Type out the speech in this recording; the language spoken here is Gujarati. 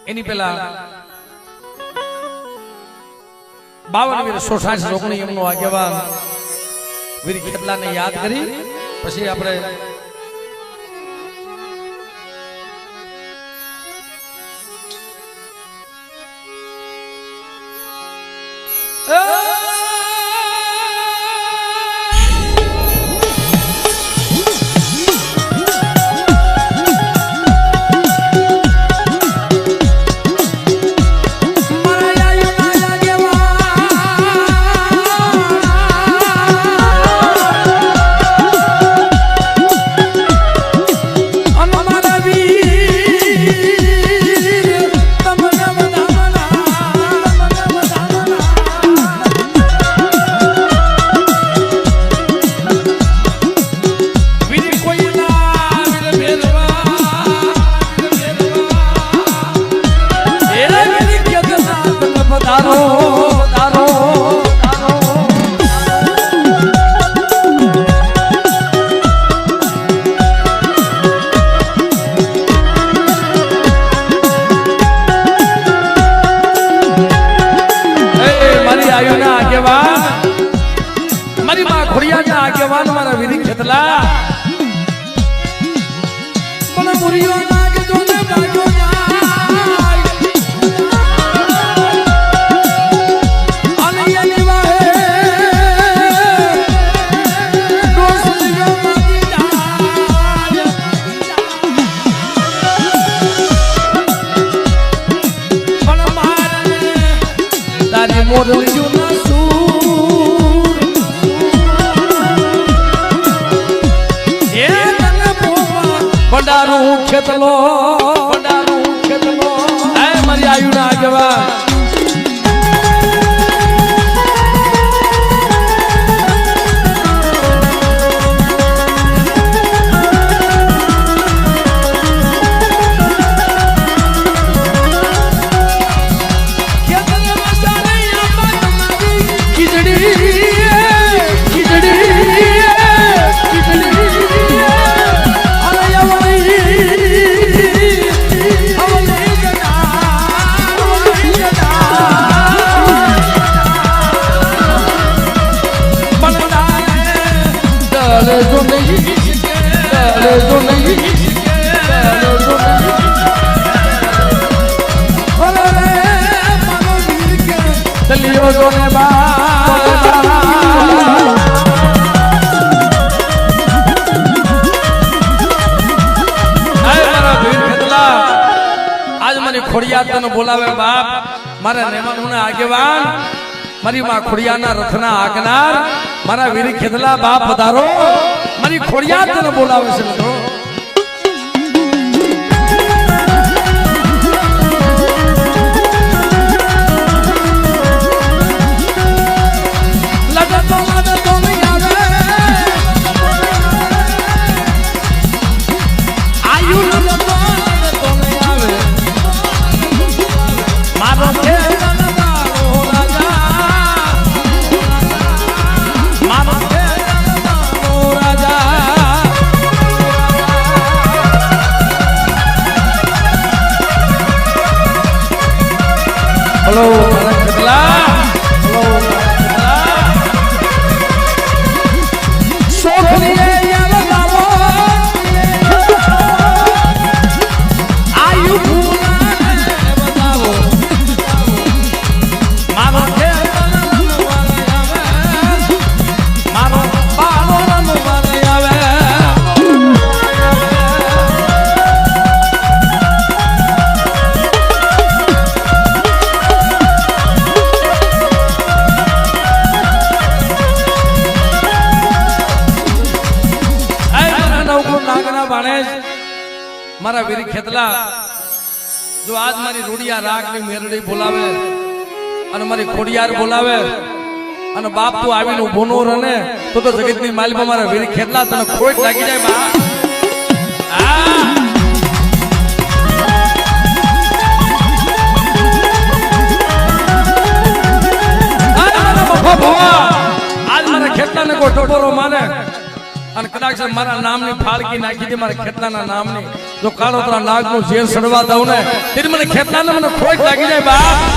એની પેલા 52 વીર 186 રોકણી એમનો આગેવાન વીર ખેતલાને યાદ કરી પછી આપણે બોલાવે બાપ મારા નેમાનુના આગેવાન મારી માં ખોડિયાના રથના આગનાર મારા વીર ખેતલા બાપ પધારો મારી ખોડિયા તને બોલાવે છે મિત્રો મારા વીર ખેતલા જો આજ મારી રૂડિયા રાગ ની મેરડી બોલાવે અને મારી ખોડિયાર બોલાવે અને બાપ તું આવીને ઉભો નો રહે તો જગત ની માલમાં મારા વીર ખેતલા તને ખોટ લાગી જાય બા આજ મારા ખેતલા ને કોઈ ટપોરો માને અને કદાચ છે મારા નામની ફાળકી નાખી દે મારા ખેતલાના નામની જો કાળોતરા નાગનું ઝેર સડવા દઉં ને તેથી મને ખેતલાને મને ખોટ લાગી જાય બા